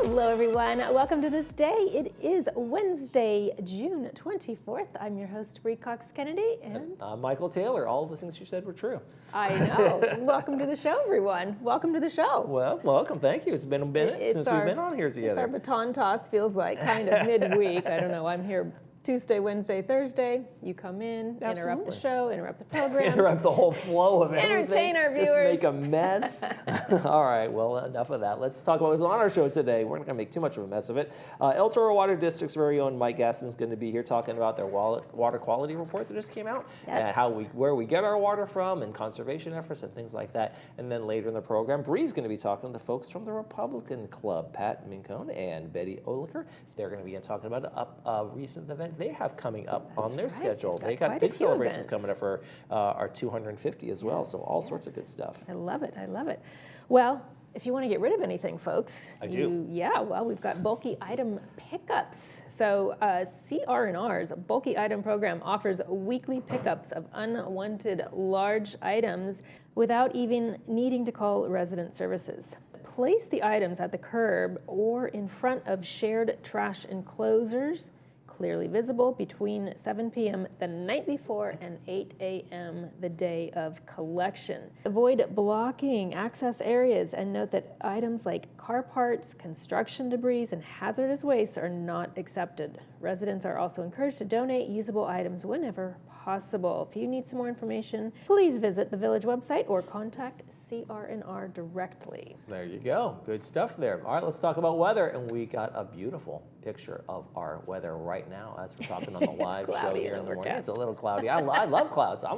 Hello everyone, welcome to This Day. It is Wednesday, June 24th. I'm your host, Bree Cox Kennedy, and I'm Michael Taylor. All of the things you said were true. I know. Welcome to the show, everyone. Welcome to the show. Well, welcome. Thank you. It's been a minute since we've been on here together. It's our baton toss, feels like, kind of midweek. I don't know. I'm here Tuesday, Wednesday, Thursday. You come in, interrupt the show, interrupt the program. Interrupt the whole flow of everything. Entertain our viewers. Just make a mess. All right, well, enough of that. Let's talk about what's on our show today. We're not going to make too much of a mess of it. El Toro Water District's very own Mike Gaston's going to be here talking about their water quality report that just came out. Yes. And where we get our water from and conservation efforts and things like that. And then later in the program, Bree's going to be talking to the folks from the Republican Club, Pat Mincone and Betty Oliker. They're going to be talking about a recent event they have coming up on their schedule. They got big celebrations coming up for our 250 as well, so all sorts of good stuff. I love it, I love it. Well, if you want to get rid of anything, folks. Well, we've got bulky item pickups. So CR&R's bulky item program offers weekly pickups of unwanted large items without even needing to call resident services. Place the items at the curb or in front of shared trash enclosures, clearly visible between 7 p.m. the night before and 8 a.m. the day of collection. Avoid blocking access areas and note that items like car parts, construction debris, and hazardous waste are not accepted. Residents are also encouraged to donate usable items whenever possible. If you need some more information, please visit the Village website or contact CR&R directly. There you go. Good stuff there. All right, let's talk about weather. And we got a beautiful picture of our weather right now as we're talking on the live show here in the morning. It's a little cloudy. I love clouds. I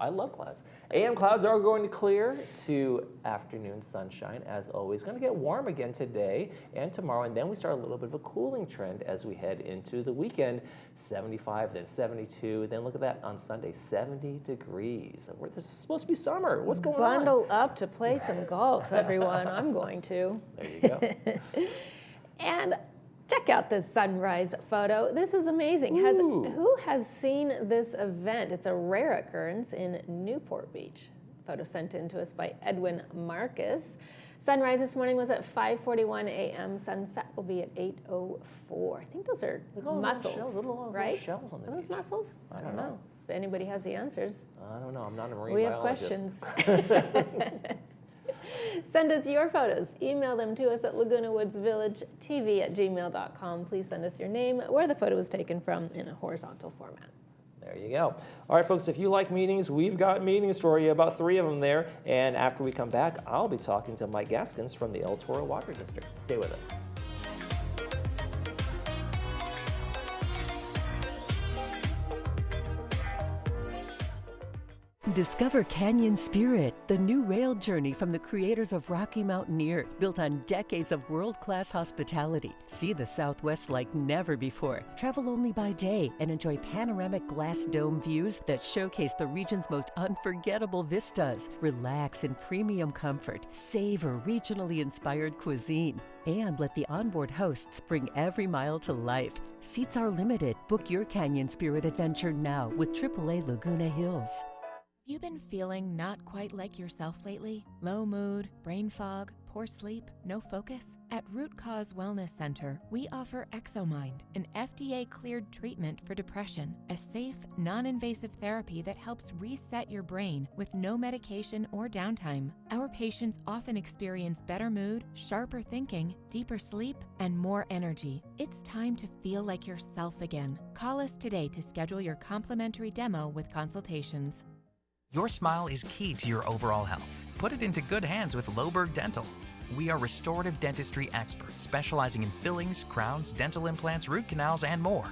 love clouds. AM clouds are going to clear to afternoon sunshine as always. Going to get warm again today and tomorrow, and then we start a little bit of a cooling trend as we head into the weekend. 75, then 72, then look at that on Sunday, 70 degrees. This is supposed to be summer. What's going on? Bundle up to play some golf, everyone. I'm going to. There you go. And check out this sunrise photo. This is amazing. Who has seen this event? It's a rare occurrence in Newport Beach. Photo sent in to us by Edwin Marcus. Sunrise this morning was at 5:41 a.m. Sunset will be at 8:04. I think those are mussels, right? Shells on the Are those mussels? I don't know. If anybody has the answers. I don't know. I'm not a marine biologist. We have questions. Send us your photos. Email them to us at lagunawoodsvillagetv@gmail.com. Please send us your name, where the photo was taken from in a horizontal format. There you go. All right, folks, if you like meetings, we've got meetings for you, about 3 of them there. And after we come back, I'll be talking to Mike Gaskins from the El Toro Water District. Stay with us. Discover Canyon Spirit, the new rail journey from the creators of Rocky Mountaineer, built on decades of world-class hospitality. See the Southwest like never before. Travel only by day and enjoy panoramic glass dome views that showcase the region's most unforgettable vistas. Relax in premium comfort, savor regionally inspired cuisine, and let the onboard hosts bring every mile to life. Seats are limited. Book your Canyon Spirit adventure now with AAA Laguna Hills. You been feeling not quite like yourself lately? Low mood, brain fog, poor sleep, no focus? At Root Cause Wellness Center, we offer ExoMind, an FDA-cleared treatment for depression, a safe, non-invasive therapy that helps reset your brain with no medication or downtime. Our patients often experience better mood, sharper thinking, deeper sleep, and more energy. It's time to feel like yourself again. Call us today to schedule your complimentary demo with consultations. Your smile is key to your overall health. Put it into good hands with Loberg Dental. We are restorative dentistry experts specializing in fillings, crowns, dental implants, root canals, and more.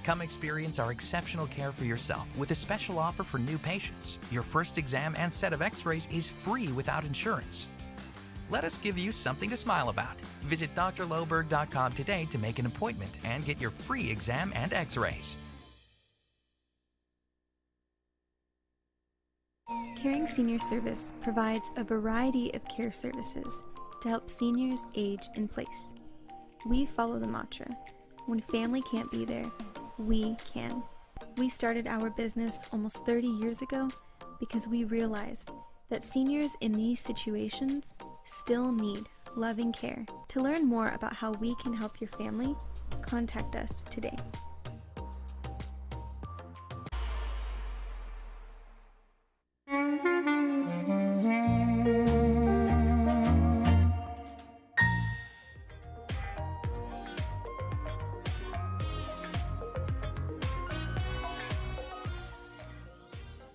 Come experience our exceptional care for yourself with a special offer for new patients. Your first exam and set of x-rays is free without insurance. Let us give you something to smile about. Visit drloberg.com today to make an appointment and get your free exam and x-rays. Caring Senior Service provides a variety of care services to help seniors age in place. We follow the mantra, when family can't be there, we can. We started our business almost 30 years ago because we realized that seniors in these situations still need loving care. To learn more about how we can help your family, contact us today.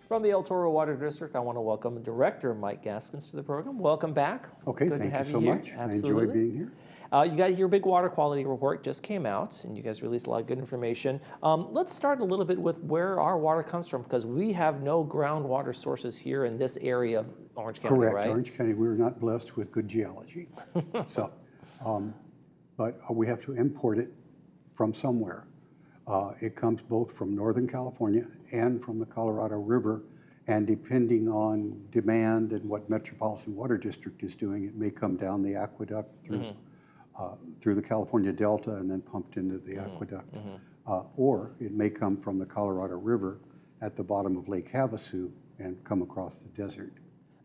From the El Toro Water District, I want to welcome Director Mike Gaskins to the program. Welcome back. Okay, Good thank to have you so here. much. Absolutely. I enjoy being here. You guys, your big water quality report just came out, and you guys released a lot of good information. Let's start a little bit with where our water comes from, because we have no groundwater sources here in this area of Orange County, Correct. right? Orange County, we're not blessed with good geology. So, but we have to import it from somewhere. It comes both from Northern California and from the Colorado River. And depending on demand and what Metropolitan Water District is doing, it may come down the aqueduct through the California Delta and then pumped into the aqueduct. Or it may come from the Colorado River at the bottom of Lake Havasu and come across the desert.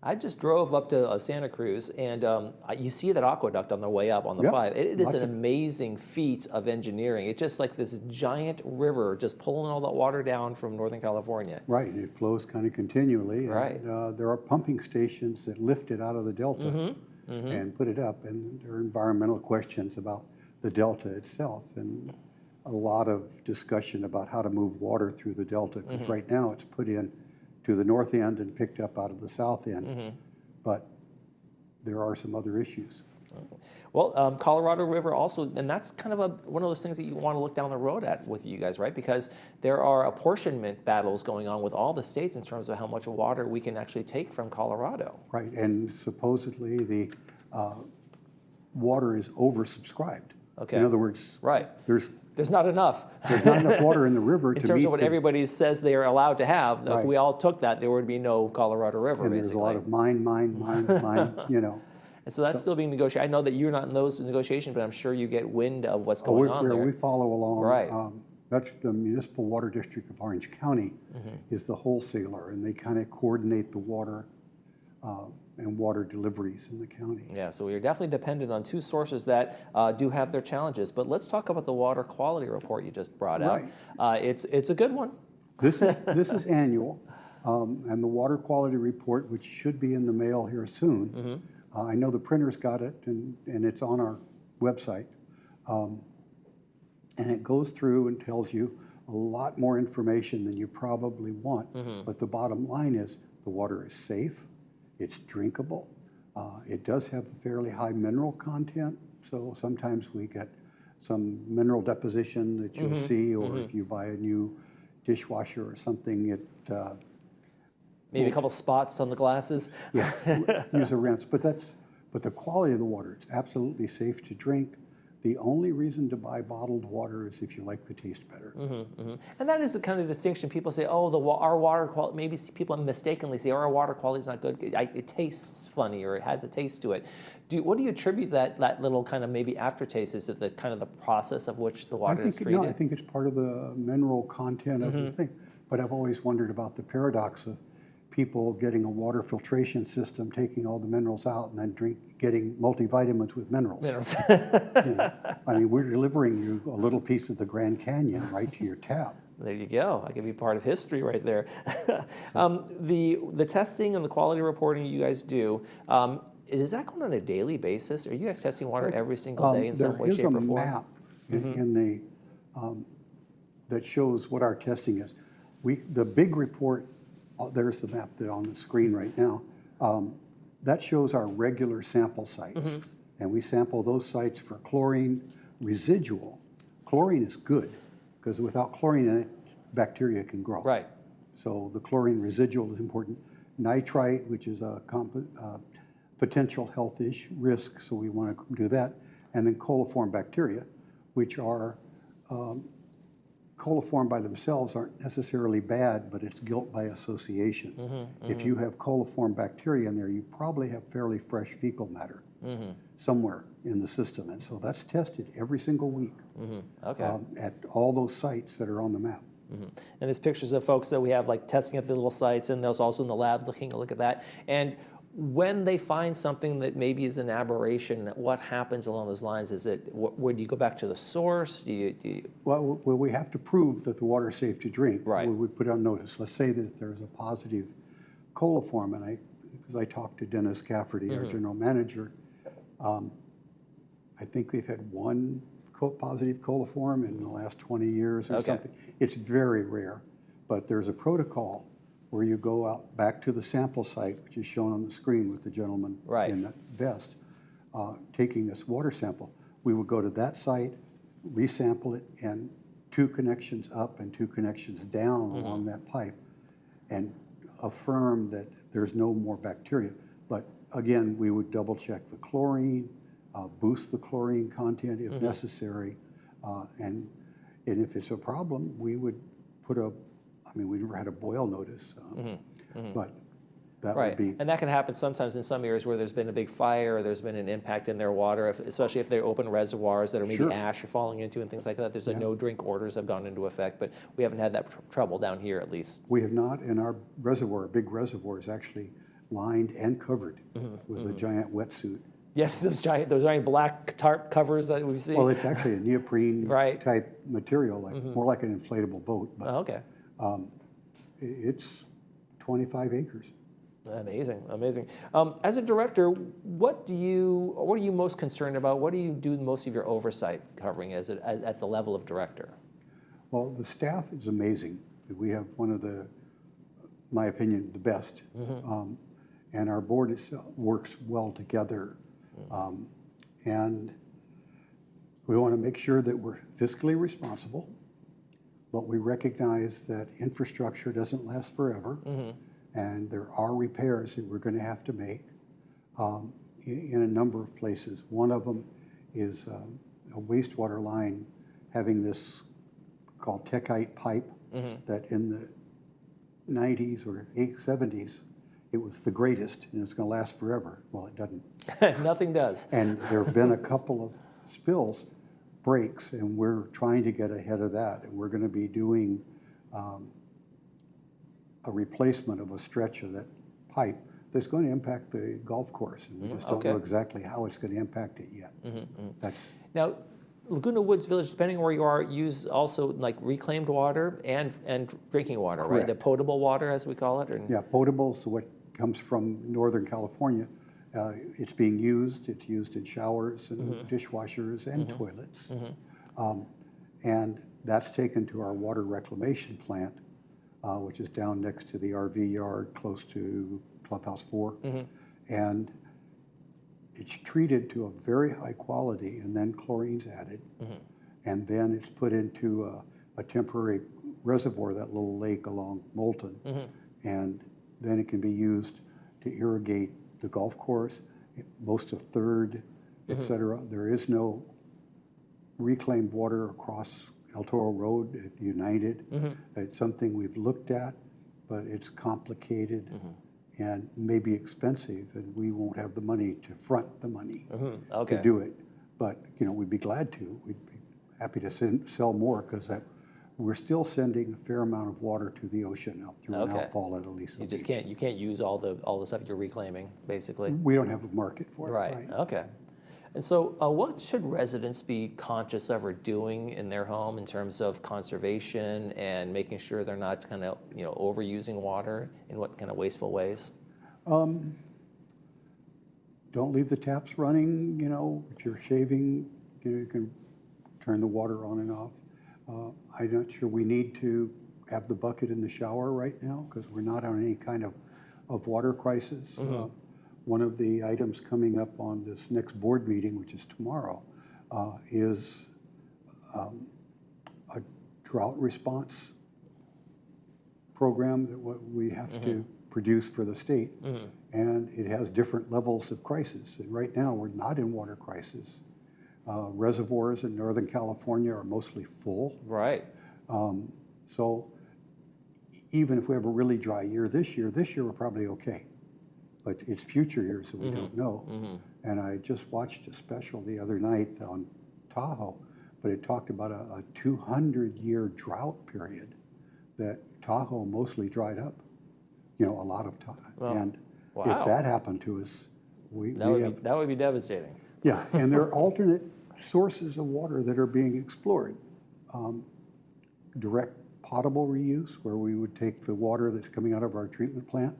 I just drove up to Santa Cruz, and you see that aqueduct on the way up on the 5. It is an amazing feat of engineering. It's just like this giant river just pulling all that water down from Northern California. Right, and it flows kind of continually. Right. And, there are pumping stations that lift it out of the delta and put it up, and there are environmental questions about the delta itself, and a lot of discussion about how to move water through the delta, because right now it's put in to the north end and picked up out of the south end. But there are some other issues. Well, Colorado River also, and that's kind of one of those things that you want to look down the road at with you guys, right? Because there are apportionment battles going on with all the states in terms of how much water we can actually take from Colorado. Right, and supposedly the water is oversubscribed. Okay. In other words, Right. there's not enough. There's not enough water in the river in to terms meet of what everybody says they are allowed to have. If we all took that, there would be no Colorado River, and basically. there's a lot of mine, you know. And so that's still being negotiated. I know that you're not in those negotiations, but I'm sure you get wind of what's going on there. We follow along. Right. That's the Municipal Water District of Orange County is the wholesaler, and they kind of coordinate the water and water deliveries in the county. Yeah, so we are definitely dependent on two sources that do have their challenges. But let's talk about the water quality report you just brought out. It's a good one. This is annual, and the water quality report, which should be in the mail here soon. I know the printer's got it, and it's on our website. And it goes through and tells you a lot more information than you probably want. But the bottom line is the water is safe, it's drinkable, it does have a fairly high mineral content, so sometimes we get some mineral deposition that you'll see, or if you buy a new dishwasher or something, it maybe a couple spots on the glasses. Use a rinse. But the quality of the water, it's absolutely safe to drink. The only reason to buy bottled water is if you like the taste better. And that is the kind of distinction. People say, oh, our water quality, maybe people mistakenly say, oh, our water quality is not good. It tastes funny, or it has a taste to it. What do you attribute that little kind of maybe aftertaste? Is it the kind of the process of which the water is treated? No, I think it's part of the mineral content of the thing. But I've always wondered about the paradox of people getting a water filtration system, taking all the minerals out, and then getting multivitamins with minerals. You know, I mean, we're delivering you a little piece of the Grand Canyon right to your tap. There you go. I could be part of history right there. The testing and the quality reporting you guys do, is that going on a daily basis? Are you guys testing water every single day in some way, shape, or form? There is a map in the that shows what our testing is. The big report. There's the map that's on the screen right now. That shows our regular sample sites. And we sample those sites for chlorine residual. Chlorine is good, because without chlorine in it, bacteria can grow. Right. So the chlorine residual is important. Nitrite, which is a potential health risk, so we want to do that. And then coliform bacteria, which are coliform by themselves aren't necessarily bad, but it's guilt by association. If you have coliform bacteria in there, you probably have fairly fresh fecal matter somewhere in the system. And so that's tested every single week Okay. at all those sites that are on the map. And there's pictures of folks that we have like testing at the little sites, and there's also in the lab looking a look at that. And when they find something that maybe is an aberration, what happens along those lines? Is it, where do you go back to the source? Well, we have to prove that the water is safe to drink. Right. We put on notice. Let's say that there's a positive coliform, and because I talked to Dennis Cafferty, our general manager, I think they've had one positive coliform in the last 20 years or something. It's very rare, but there's a protocol where you go out back to the sample site, which is shown on the screen with the gentleman in that vest, taking this water sample. We would go to that site, resample it, and 2 connections up and 2 connections down along that pipe, and affirm that there's no more bacteria. But again, we would double check the chlorine, boost the chlorine content if necessary, and if it's a problem, we would put we never had a boil notice, but that would be. And that can happen sometimes in some areas where there's been a big fire or there's been an impact in their water, especially if they're open reservoirs that are maybe ash are falling into and things like that. There's no drink orders have gone into effect, but we haven't had that trouble down here at least. We have not, and our reservoir, big reservoir, is actually lined and covered with a giant wetsuit. Yes, those giant black tarp covers that we see. Well, it's actually a neoprene type material, more like an inflatable boat. But, it's 25 acres. Amazing, amazing. As a director, what are you most concerned about? What do you do most of your oversight covering at the level of director? Well, the staff is amazing. We have one of my opinion, the best. And our board works well together. And we want to make sure that we're fiscally responsible, but we recognize that infrastructure doesn't last forever, and there are repairs that we're going to have to make in a number of places. One of them is a wastewater line having this called techite pipe that in the 90s or 70s, it was the greatest, and it's going to last forever. Well, it doesn't. Nothing does. And there have been a couple of spills, breaks, and we're trying to get ahead of that. And we're going to be doing a replacement of a stretch of that pipe that's going to impact the golf course. And we just don't know exactly how it's going to impact it yet. Now, Laguna Woods Village, depending on where you are, use also like reclaimed water and drinking water, Correct. right? The potable water, as we call it? Yeah, potable is what comes from Northern California. It's being used. It's used in showers and dishwashers and toilets. And that's taken to our water reclamation plant, which is down next to the RV yard, close to Clubhouse 4. And it's treated to a very high quality, and then chlorine's added. And then it's put into a temporary reservoir, that little lake along Moulton. And then it can be used to irrigate the golf course, most of Third, et cetera. There is no reclaimed water across El Toro Road at United. It's something we've looked at, but it's complicated and maybe expensive, and we won't have the money to front the money to do it. But we'd be glad to. We'd be happy to sell more, because we're still sending a fair amount of water to the ocean out through an outfall at Elisa You just Beach. can't use all the stuff you're reclaiming, basically. We don't have a market for it. Right. Okay. And so, what should residents be conscious of or doing in their home in terms of conservation and making sure they're not kind of overusing water in what kind of wasteful ways? Don't leave the taps running. If you're shaving, you can turn the water on and off. I'm not sure we need to have the bucket in the shower right now, because we're not on any kind of water crisis. One of the items coming up on this next board meeting, which is tomorrow, is a drought response program that we have to produce for the state. And it has different levels of crisis. And right now, we're not in water crisis. Reservoirs in Northern California are mostly full. Right. So even if we have a really dry year this year we're probably okay. But it's future years that we don't know. And I just watched a special the other night on Tahoe, but it talked about a 200-year drought period that Tahoe mostly dried up, you know, a lot of time. Well, and wow. if that happened to us, that would be devastating. Yeah, and there are alternate sources of water that are being explored. Direct potable reuse, where we would take the water that's coming out of our treatment plant,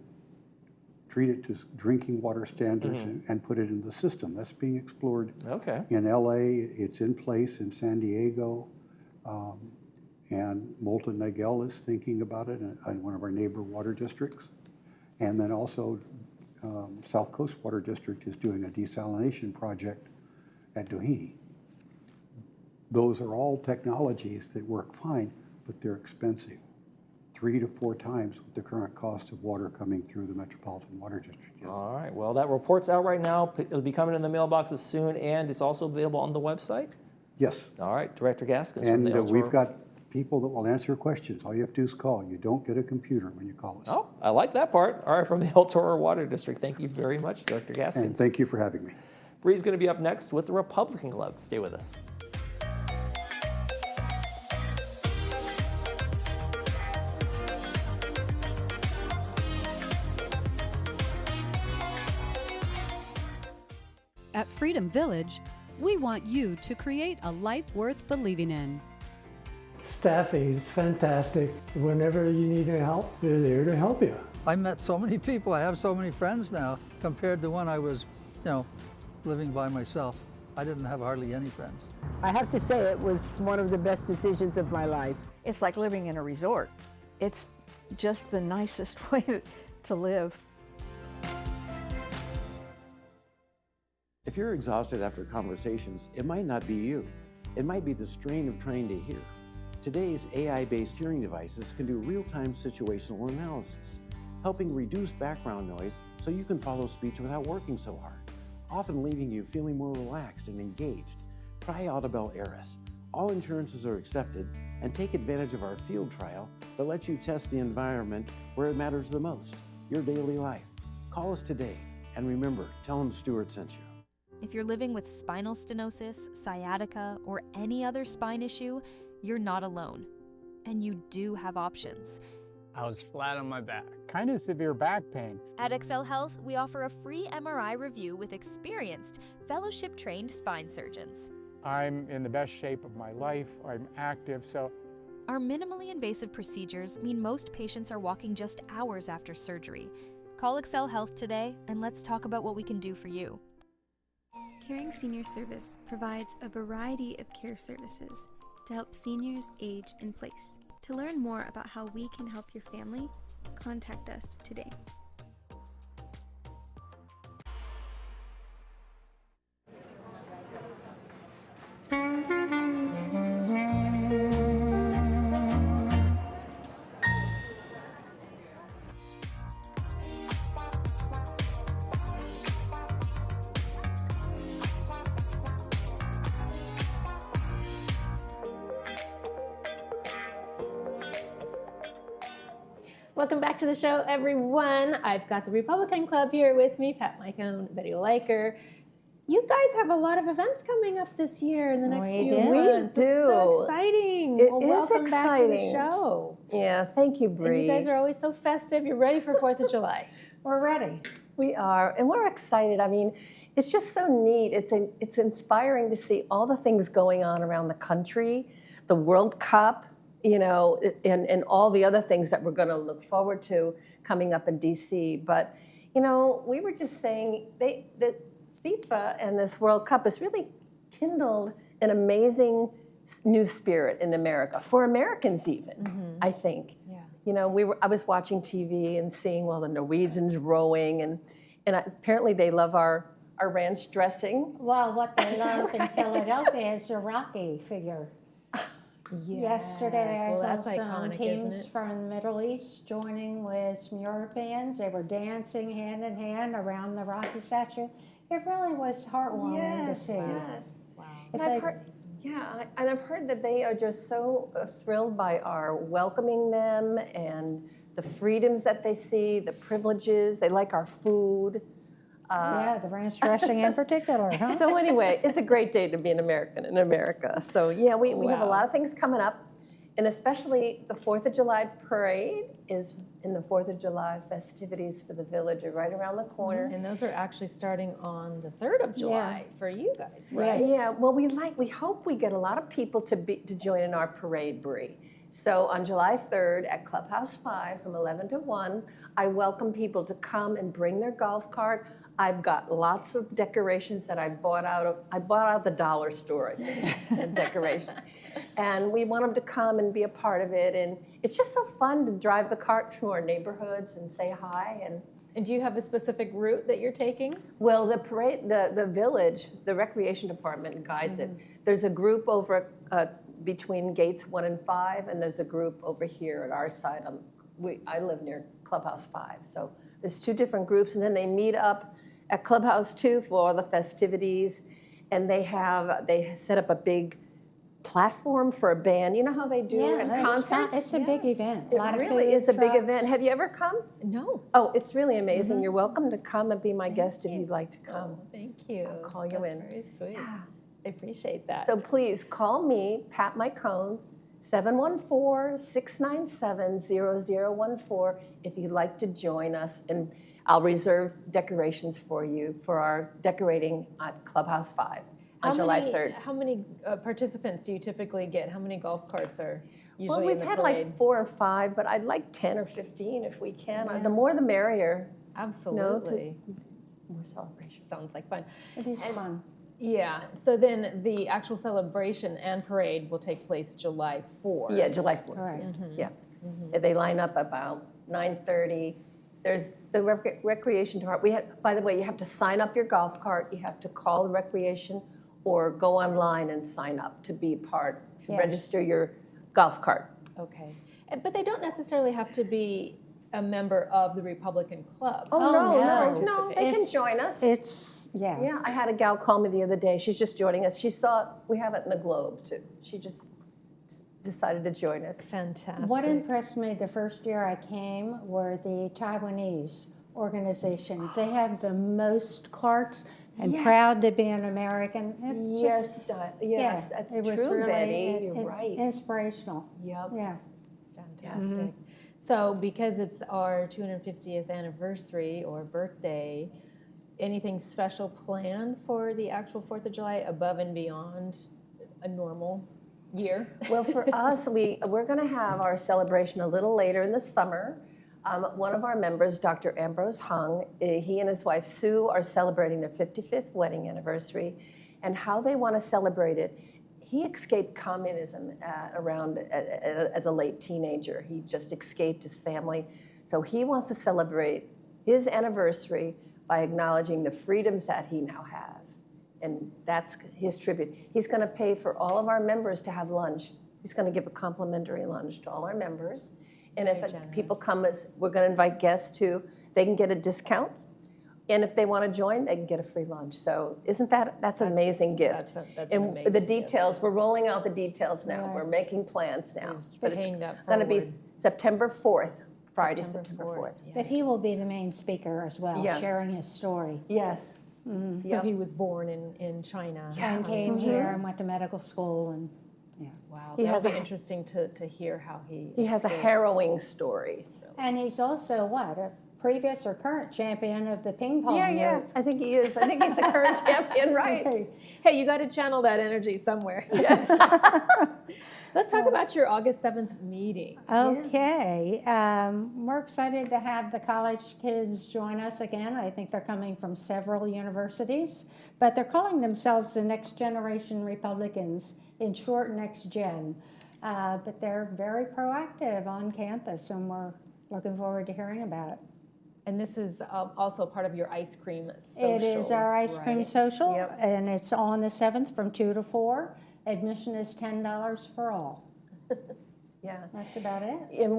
treat it to drinking water standards, and put it in the system. That's being explored in LA. It's in place in San Diego. And Molten Nagel is thinking about it in one of our neighbor water districts. And then also South Coast Water District is doing a desalination project at Doheny. Those are all technologies that work fine, but they're expensive. 3 to 4 times what the current cost of water coming through the Metropolitan Water District is. All right, well, that report's out right now. It'll be coming in the mailboxes soon, and it's also available on the website? Yes. All right, Director Gaskins. And from the we've got people that will answer questions. All you have to do is call. You don't get a computer when you call us. Oh, I like that part. All right, from the El Toro Water District. Thank you very much, Director Gaskins. And thank you for having me. Bree's going to be up next with the Republican Club. Stay with us. At Freedom Village, we want you to create a life worth believing in. Staffing is fantastic. Whenever you need any help, they're there to help you. I met so many people. I have so many friends now compared to when I was, living by myself. I didn't have hardly any friends. I have to say it was one of the best decisions of my life. It's like living in a resort. It's just the nicest way to live. If you're exhausted after conversations, it might not be you. It might be the strain of trying to hear. Today's AI-based hearing devices can do real-time situational analysis, helping reduce background noise so you can follow speech without working so hard, often leaving you feeling more relaxed and engaged. Try Audibel Eris. All insurances are accepted, and take advantage of our field trial that lets you test the environment where it matters the most, your daily life. Call us today, and remember, tell them Stuart sent you. If you're living with spinal stenosis, sciatica, or any other spine issue, you're not alone. And you do have options. I was flat on my back. Kind of severe back pain. At Excel Health, we offer a free MRI review with experienced, fellowship-trained spine surgeons. I'm in the best shape of my life. I'm active, so... Our minimally invasive procedures mean most patients are walking just hours after surgery. Call Excel Health today, and let's talk about what we can do for you. Caring Senior Service provides a variety of care services to help seniors age in place. To learn more about how we can help your family, contact us today. Welcome back to the show, everyone. I've got the Republican Club here with me, Pat Micone, Betty Oliker. You guys have a lot of events coming up this year in the next few months. We do. It's so exciting. It well, is welcome exciting. back to the show. Yeah, thank you, Bree. And you guys are always so festive. You're ready for 4th of July. We're ready. We are, and we're excited. I mean, it's just so neat. It's inspiring to see all the things going on around the country, the World Cup, and all the other things that we're going to look forward to coming up in DC. But, we were just saying that FIFA and this World Cup has really kindled an amazing new spirit in America, for Americans even, I think. Yeah. I was watching TV and seeing, the Norwegians rowing, and apparently they love our ranch dressing. Well, what they love in Philadelphia is the Rocky figure. Yesterday, I saw some iconic, teams from the Middle East joining with some Europeans. They were dancing hand in hand around the Rocky statue. It really was heartwarming to see. Yes. Wow. And I've heard that they are just so thrilled by our welcoming them and the freedoms that they see, the privileges. They like our food. The ranch dressing in particular, huh? So anyway, it's a great day to be an American in America. So yeah, we have a lot of things coming up. And especially the 4th of July parade is in the 4th of July festivities for the village are right around the corner. And those are actually starting on the 3rd of July for you guys, right? Yeah, well, we hope we get a lot of people to join in our parade, Bree. So on July 3rd at Clubhouse 5 from 11 to 1, I welcome people to come and bring their golf cart. I've got lots of decorations that I bought out the dollar store, I think, decoration. And we want them to come and be a part of it. And it's just so fun to drive the cart through our neighborhoods and say hi. And do you have a specific route that you're taking? Well, the parade, the village, the recreation department guides it. There's a group over between gates 1 and 5, and there's a group over here at our side. I live near Clubhouse 5, so there's 2 different groups, and then they meet up at Clubhouse 2 for all the festivities, and they set up a big platform for a band. You know how they do at concerts? It's a big event. It really is a big event. Have you ever come? No. Oh, it's really amazing. You're welcome to come and be my guest if you'd like to come. Oh, thank you. I'll call you in. Very sweet. Yeah. I appreciate that. So please call me, Pat Mycone, 714-697-0014 if you'd like to join us, and I'll reserve decorations for you for our decorating at Clubhouse 5 on July 3rd. How many participants do you typically get? How many golf carts are usually Well, in the we've had parade? like 4 or 5, but I'd like 10 or 15 if we can. The more the merrier. Absolutely. More celebration. Sounds like fun. It is fun. Yeah, so then the actual celebration and parade will take place July 4th. Yeah, July 4th. Correct. Yes. Yeah. They line up about 9:30. There's the recreation department. By the way, you have to sign up your golf cart. You have to call the recreation or go online and sign up to be register your golf cart. Okay. But they don't necessarily have to be a member of the Republican Club. Oh, no, they can It's- join us. Yeah. I had a gal call me the other day. She's just joining us. She saw we have it in the Globe too. She just decided to join us. Fantastic. What impressed me the first year I came were the Taiwanese organization. They have the most carts and proud to be an American. Yes, that's it was true, really Betty. You're right. Inspirational. Yep. Yeah. Fantastic. So because it's our 250th anniversary or birthday, anything special planned for the actual 4th of July above and beyond a normal year? Well, for us, we're going to have our celebration a little later in the summer. One of our members, Dr. Ambrose Hung, he and his wife Sue are celebrating their 55th wedding anniversary, and how they want to celebrate it. He escaped communism as a late teenager. He just escaped his family, so he wants to celebrate his anniversary by acknowledging the freedoms that he now has. And that's his tribute. He's going to pay for all of our members to have lunch. He's going to give a complimentary lunch to all our members. And if people come, we're going to invite guests too. They can get a discount. And if they want to join, they can get a free lunch. So that's an amazing gift. That's and an amazing the details, gift. we're rolling out the details now. Yeah. We're making plans now. But it's paying that going to be forward. September 4th, Friday, September 4th. But he will be the main speaker as well, Yeah. sharing his story. Yes. So he was born in China. And came here and went to medical school and Wow, He has that'll be a- interesting to hear how he has a escaped. harrowing story. And he's also a previous or current champion of the ping pong. Yeah. I think he is. I think he's the current champion, right? Hey, you got to channel that energy somewhere. Let's talk about your August 7th meeting. Okay. We're excited to have the college kids join us again. I think they're coming from several universities, but they're calling themselves the Next Generation Republicans, in short, Next Gen. But they're very proactive on campus, and we're looking forward to hearing about it. And this is also part of your ice cream social. It is our ice cream right? social, Yep. and it's on the 7th from 2 to 4. Admission is $10 for all. Yeah. That's about it. And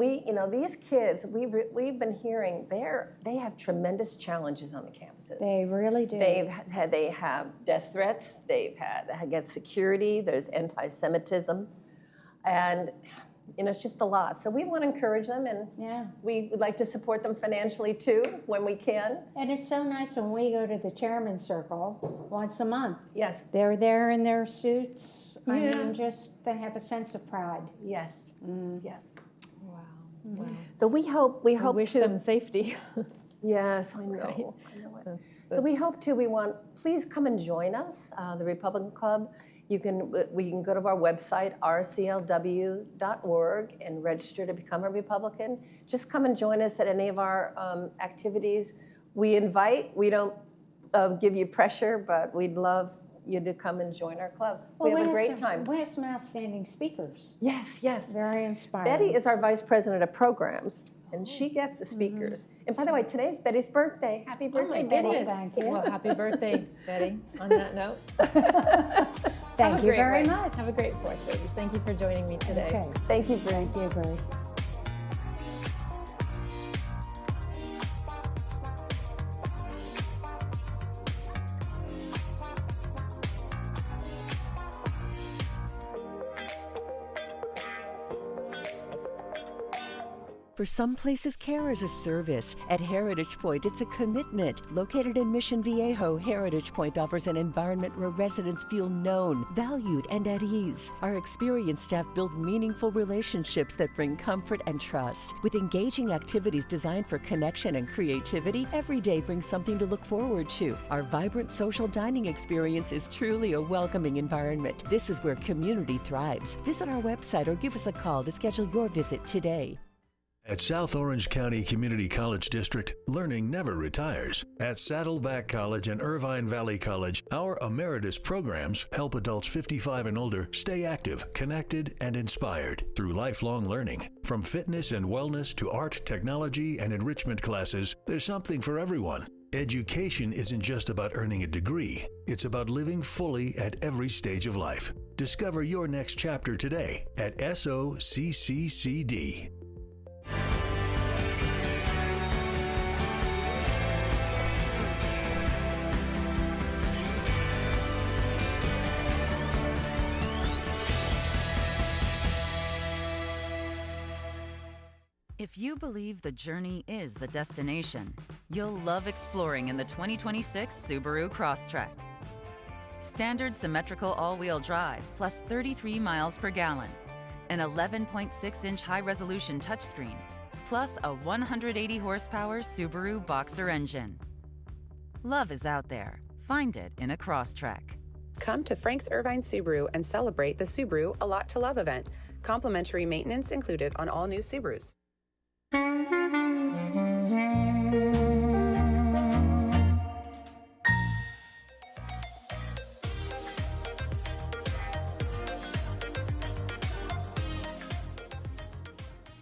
these kids, we've been hearing they have tremendous challenges on the campuses. They really do. They have death threats. They get security. There's anti-Semitism, and it's just a lot. So we want to encourage them, and we would like to support them financially too when we can. And it's so nice when we go to the chairman's circle once a month. Yes. They're there in their suits, I mean, just they have a sense of pride. Yes, yes. Wow. Wow. So we hope I wish them safety. Yes, I know. Right. I know it. So we hope to. Please come and join us, the Republican Club. We can go to our website, rclw.org, and register to become a Republican. Just come and join us at any of our activities. We don't give you pressure, but we'd love you to come and join our club. Well, we have a great time. We have some outstanding speakers. Yes, yes. Very inspiring. Betty is our vice president of programs, and she gets the speakers. And by the way, today's Betty's birthday. Happy birthday, Betty. Goodness. Thank you. Well, happy birthday, Betty, on that note. Thank you very much. Have a great 4th, ladies. Thank you for joining me today. Okay. Thank you, Thank you, Brie. For some places, care is a service. At Heritage Point, it's a commitment. Located in Mission Viejo, Heritage Point offers an environment where residents feel known, valued, and at ease. Our experienced staff build meaningful relationships that bring comfort and trust. With engaging activities designed for connection and creativity, every day brings something to look forward to. Our vibrant social dining experience is truly a welcoming environment. This is where community thrives. Visit our website or give us a call to schedule your visit today. At South Orange County Community College District, learning never retires. At Saddleback College and Irvine Valley College, our emeritus programs help adults 55 and older stay active, connected, and inspired through lifelong learning. From fitness and wellness to art, technology, and enrichment classes, there's something for everyone. Education isn't just about earning a degree. It's about living fully at every stage of life. Discover your next chapter today at SOCCCD. If you believe the journey is the destination, you'll love exploring in the 2026 Subaru Crosstrek. Standard symmetrical all-wheel drive plus 33 miles per gallon, an 11.6-inch high-resolution touchscreen, plus a 180 horsepower Subaru Boxer engine. Love is out there. Find it in a Crosstrek. Come to Frank's Irvine Subaru and celebrate the Subaru A Lot to Love event. Complimentary maintenance included on all new Subarus.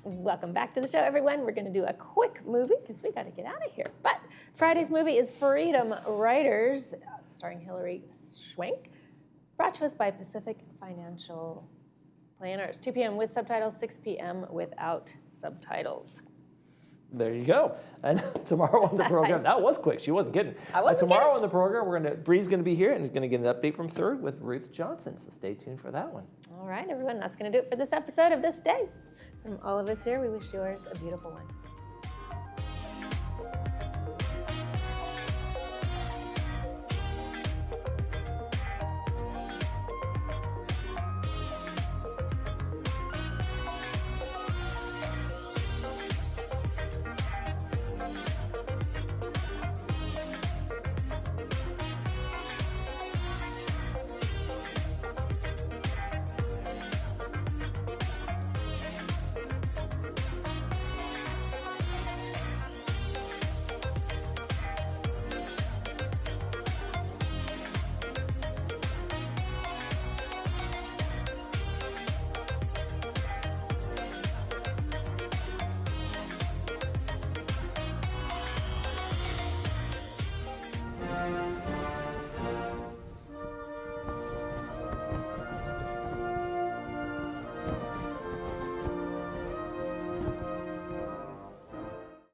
Welcome back to the show, everyone. We're going to do a quick movie because we got to get out of here. But Friday's movie is Freedom Riders, starring Hilary Swank, brought to us by Pacific Financial Planners. 2 p.m. with subtitles, 6 p.m. without subtitles. There you go. And tomorrow on the program, that was quick. She wasn't kidding. I wasn't tomorrow on the program, Bree's going to be here and is going to get an update from Third with Ruth Johnson. So stay tuned for that one. All right, everyone. That's going to do it for this episode of This Day. From all of us here, we wish yours a beautiful one.